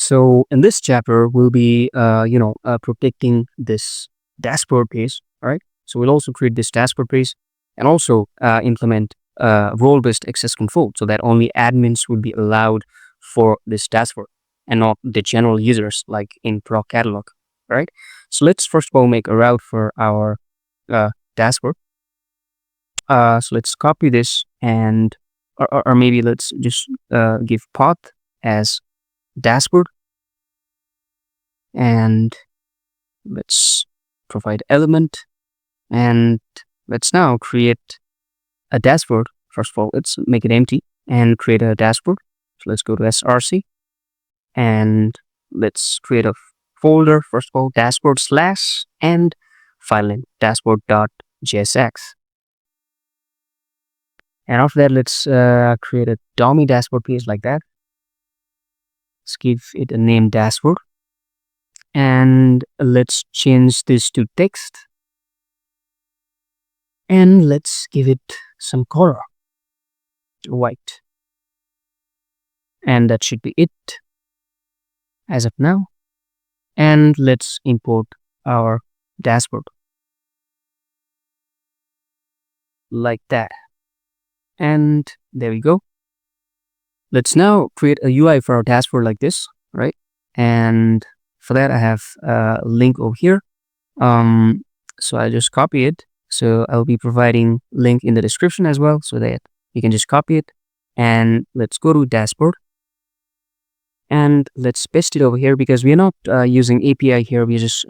So in this chapter, we'll be, protecting this dashboard page. All right. So we'll also create this dashboard page and also implement role-based access control so that only admins will be allowed for this dashboard and not the general users like in Pro Catalog. All right. So let's first of all make a route for our dashboard. So let's copy this and or maybe let's just give path as dashboard, and let's provide element, and let's now create a dashboard. First of all, let's make it empty and create a dashboard. So let's go to src and let's create a folder. First of all, dashboard / and file name dashboard.jsx. And after that, let's create a dummy dashboard page like that. Let's give it a name dashboard. And let's change this to text. And let's give it some color, white. And that should be it as of now. And let's import our dashboard like that. And there we go. Let's now create a UI for our dashboard like this, right? And for that, I have a link over here. So I just copy it. So I'll be providing link in the description as well, so that you can just copy it. And let's go to dashboard. And let's paste it over here because we are not using API here. We're just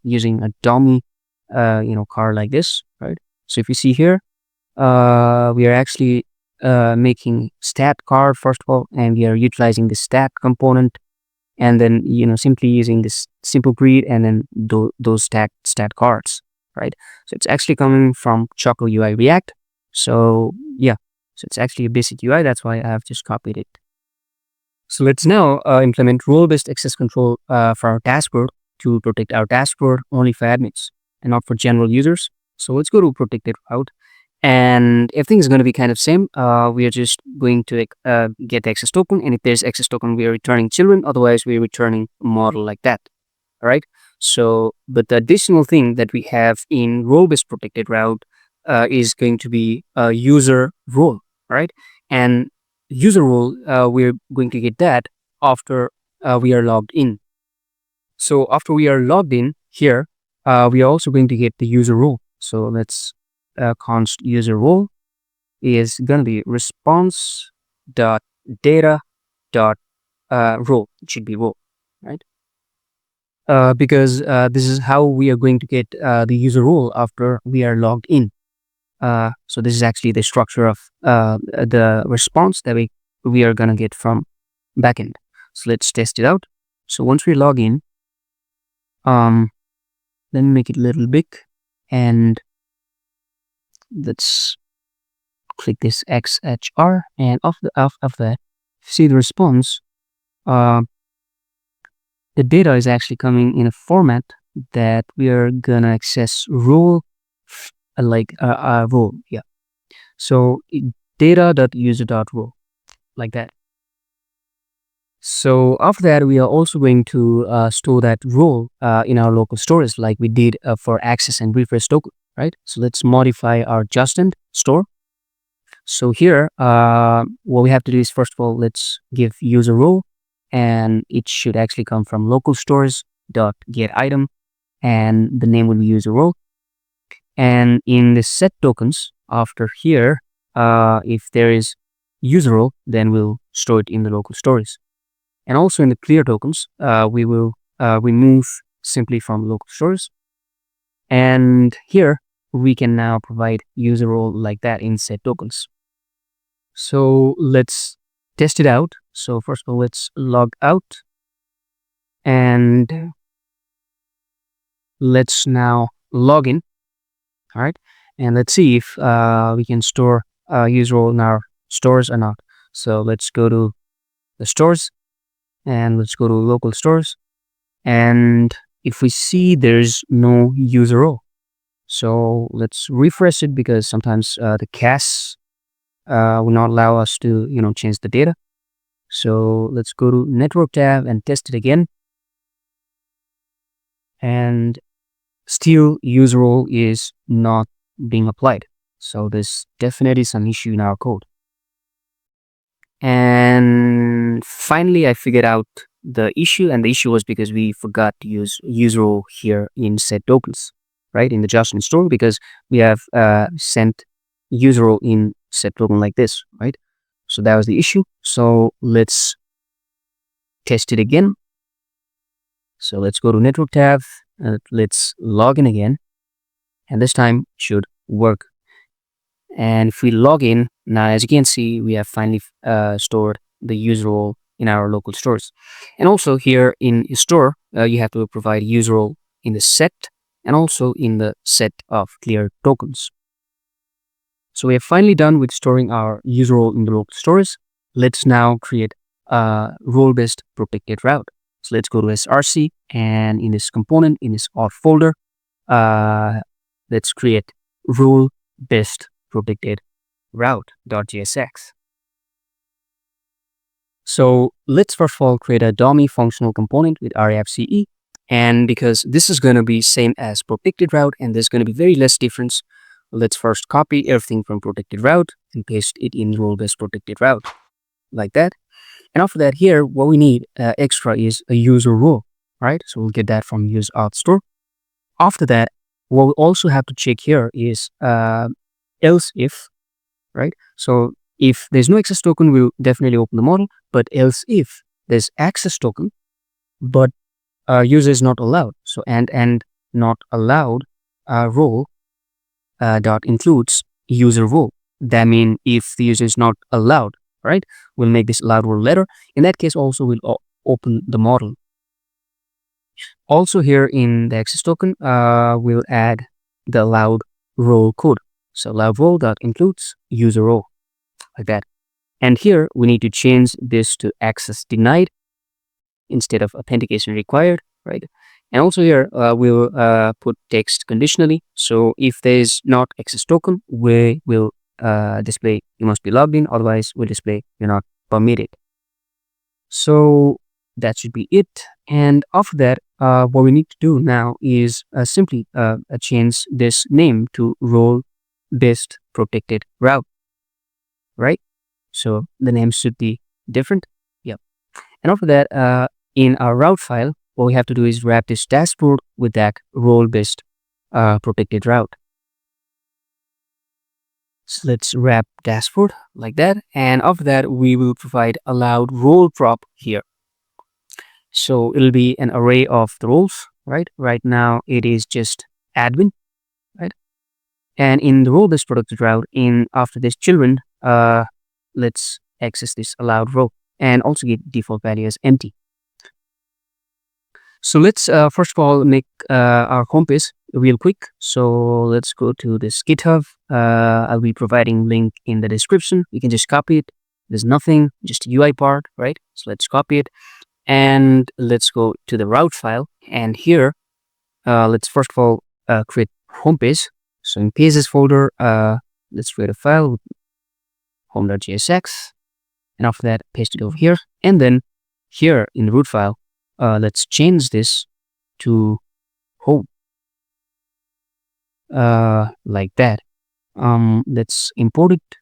using a dummy card like this, right? So if you see here, we are actually making stat card first of all, and we are utilizing the stat component, and then simply using this simple greet and then those stat cards, right? So it's actually coming from Choco UI React. So yeah, so it's actually a basic UI. That's why I have just copied it. So let's now implement role-based access control for our dashboard to protect our dashboard only for admins and not for general users. So let's go to protected route. And everything is going to be kind of same. We are just going to get the access token, and if there's access token, we are returning children. Otherwise, we're returning a model like that. All right. So, but the additional thing that we have in role-based protected route is going to be a user role, right? And user role, we're going to get that after we are logged in. So after we are logged in here, we are also going to get the user role. So let's const user role is going to be response dot data dot role. It should be role, right? Because this is how we are going to get the user role after we are logged in. So this is actually the structure of the response that we are going to get from backend. So let's test it out. So once we log in, let me make it a little big, and let's click this XHR, and of that, see the response. The data is actually coming in a format that we are gonna access role, like a role, yeah. So data.user.role, like that. So after that, we are also going to store that role in our local storage, like we did for access and refresh token, right? So let's modify our Justin store. So here, what we have to do is, first of all, let's give user role, and it should actually come from local stores dot get item, and the name will be user role. And in the set tokens after here, if there is user role, then we'll store it in the local stores. And also in the clear tokens, we will remove simply from local stores. And here we can now provide user role like that in set tokens. So let's test it out. So first of all, let's log out, and let's now log in. All right. And let's see if we can store user role in our stores or not. So let's go to the stores, and let's go to local stores, and if we see there's no user role, so let's refresh it, because sometimes the cache will not allow us to change the data. So let's go to network tab and test it again. And still user role is not being applied. So there's definitely some issue in our code. And finally, I figured out the issue, and the issue was because we forgot to use user role here in set tokens, right? In the just store, because we have sent user role in set token like this, right? So that was the issue. So let's test it again. So let's go to network tab, let's log in again, and this time should work. And if we log in, now as you can see, we have finally stored the user role in our local stores. And also here in store, you have to provide user role in the set and also in the set of clear tokens. So we are finally done with storing our user role in the local stores. Let's now create a role-based protected route. So let's go to src, and in this component, in this auth folder, let's create role-based protected route.jsx. So let's first of all create a dummy functional component with RBAC, and because this is going to be same as protected route and there's going to be very less difference, let's first copy everything from protected route and paste it in role-based protected route like that. And after that, here what we need extra is a user role, right? So we'll get that from use auth store. After that, what we also have to check here is else if, right? So if there's no access token, we'll definitely open the model, but else if there's access token, but user is not allowed. So and not allowed role dot includes user role. That means if the user is not allowed, right? We'll make this allowed role letter. In that case, also we'll open the model. Also here in the access token, we'll add the allowed role code. So allowed role dot includes user role, like that. And here we need to change this to access denied instead of authentication required, right? And also here we'll put text conditionally. So if there is not access token, we will display you must be logged in, otherwise we'll display you're not permitted. So that should be it. And after that, what we need to do now is simply change this name to role-based protected route, right? So the name should be different. Yep. And after that, in our route file, what we have to do is wrap this dashboard with that role-based protected route. So let's wrap dashboard like that. And after that, we will provide allowed role prop here. So it'll be an array of the roles, right? Right now it is just admin, right? And in the role-based protected route, in after this children, let's access this allowed row and also get default value as empty. So let's first of all make our home page real quick. So let's go to this GitHub. I'll be providing link in the description. You can just copy it. There's nothing, just UI part, right? So let's copy it. And let's go to the route file. And here, let's first of all create home page. So in pages folder, let's create a file with home.jsx. And after that, paste it over here. And then here in the root file, let's change this to home. Like that. Let's import it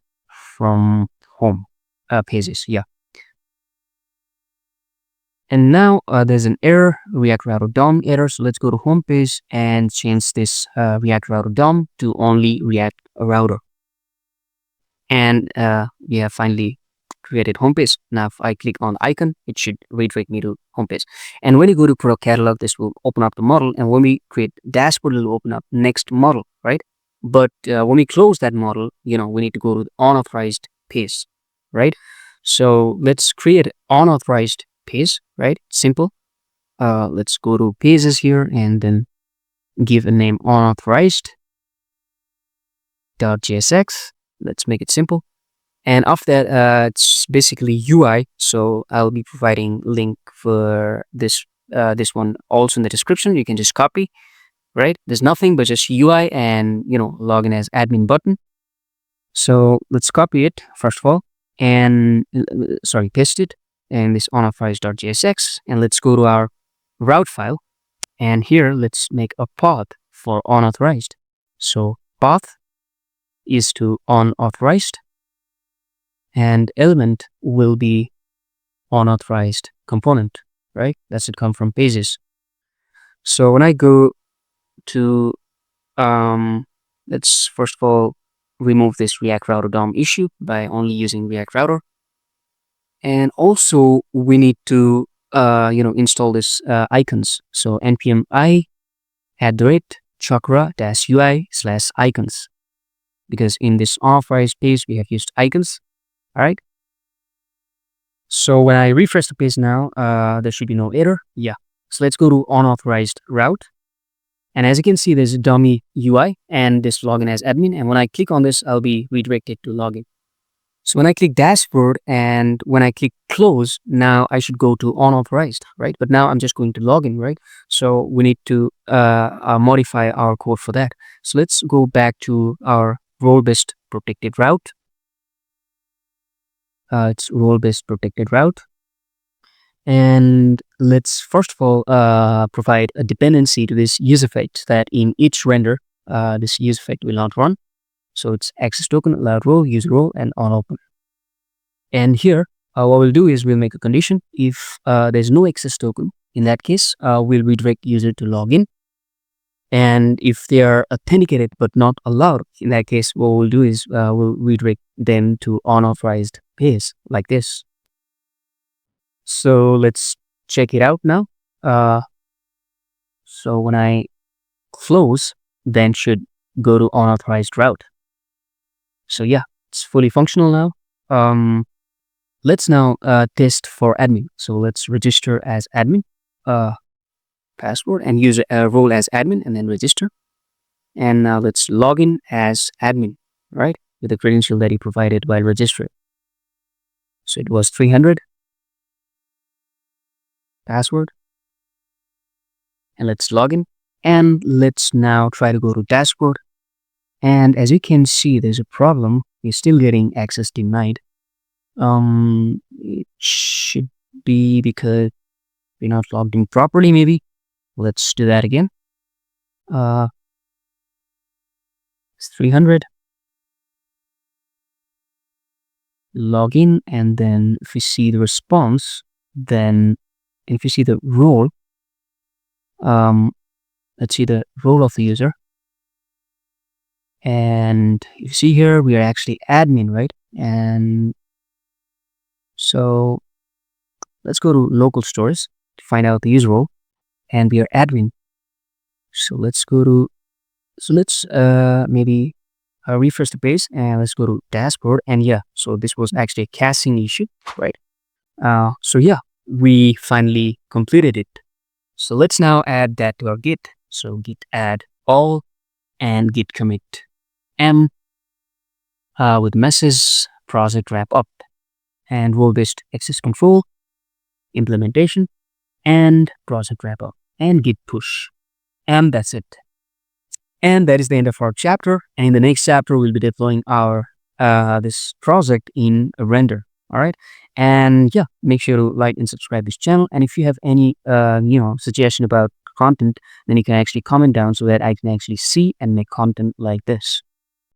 from home pages. Yeah. And now there's an error, React Router DOM error. So let's go to home page and change this React Router DOM to only React Router. And we have finally created home page. Now if I click on the icon, it should redirect me to home page. And when you go to product catalog, this will open up the model. And when we create dashboard, it will open up next model, right? But when we close that model, we need to go to the unauthorized page, right? So let's create unauthorized page, right? Simple. Let's go to pages here and then give a name unauthorized.jsx. Let's make it simple. And after that, it's basically UI. So I'll be providing link for this one also in the description. You can just copy, right? There's nothing but just UI and login as admin button. So let's copy it first of all and paste it. and this unauthorized.jsx, and let's go to our route file, and here let's make a path for unauthorized. So path is to unauthorized, and element will be unauthorized component, right? That should come from pages. So when I go to let's first of all remove this React Router DOM issue by only using React Router, and also we need to install this icons. So npm I @chakra-ui/icons, because in this unauthorized page we have used icons. All right. So when I refresh the page now, there should be no error. Yeah. So let's go to unauthorized route. And as you can see, there's a dummy UI and this login as admin. And when I click on this, I'll be redirected to login. So when I click dashboard and when I click close, now I should go to unauthorized, right? But now I'm just going to login, right? So we need to modify our code for that. So let's go back to our role-based protected route. It's role-based protected route. And let's first of all provide a dependency to this use effect that in each render, this use effect will not run. So it's access token, allowed role, user role, and on open. And here, what we'll do is we'll make a condition. If there's no access token, in that case, we'll redirect user to login. And if they are authenticated but not allowed, in that case, what we'll do is we'll redirect them to unauthorized page like this. So let's check it out now. So when I close, then should go to unauthorized route. So yeah, it's fully functional now. Let's now test for admin. So let's register as admin, password, and use a role as admin, and then register. And now let's log in as admin, right, with the credential that he provided while registering. So it was 300 password, and let's log in. And let's now try to go to dashboard. And as you can see, there's a problem. We're still getting access denied. It should be because we're not logged in properly, maybe. Let's do that again. It's 300. Log in, and then if you see the response, then if you see the role, let's see the role of the user. And you see here, we are actually admin, right? And so let's go to local stores to find out the user role, and we are admin. So let's go to, maybe refresh the page, and let's go to dashboard. And yeah, so this was actually a caching issue, right? So yeah, we finally completed it. So let's now add that to our Git. So git add all and git commit m with message project wrap up and role-based access control implementation and project wrap up and git push, and that's it. And that is the end of our chapter. And in the next chapter, we'll be deploying our this project in a render. All right. And yeah, make sure to like and subscribe this channel. And if you have any suggestion about content, then you can actually comment down so that I can actually see and make content like this.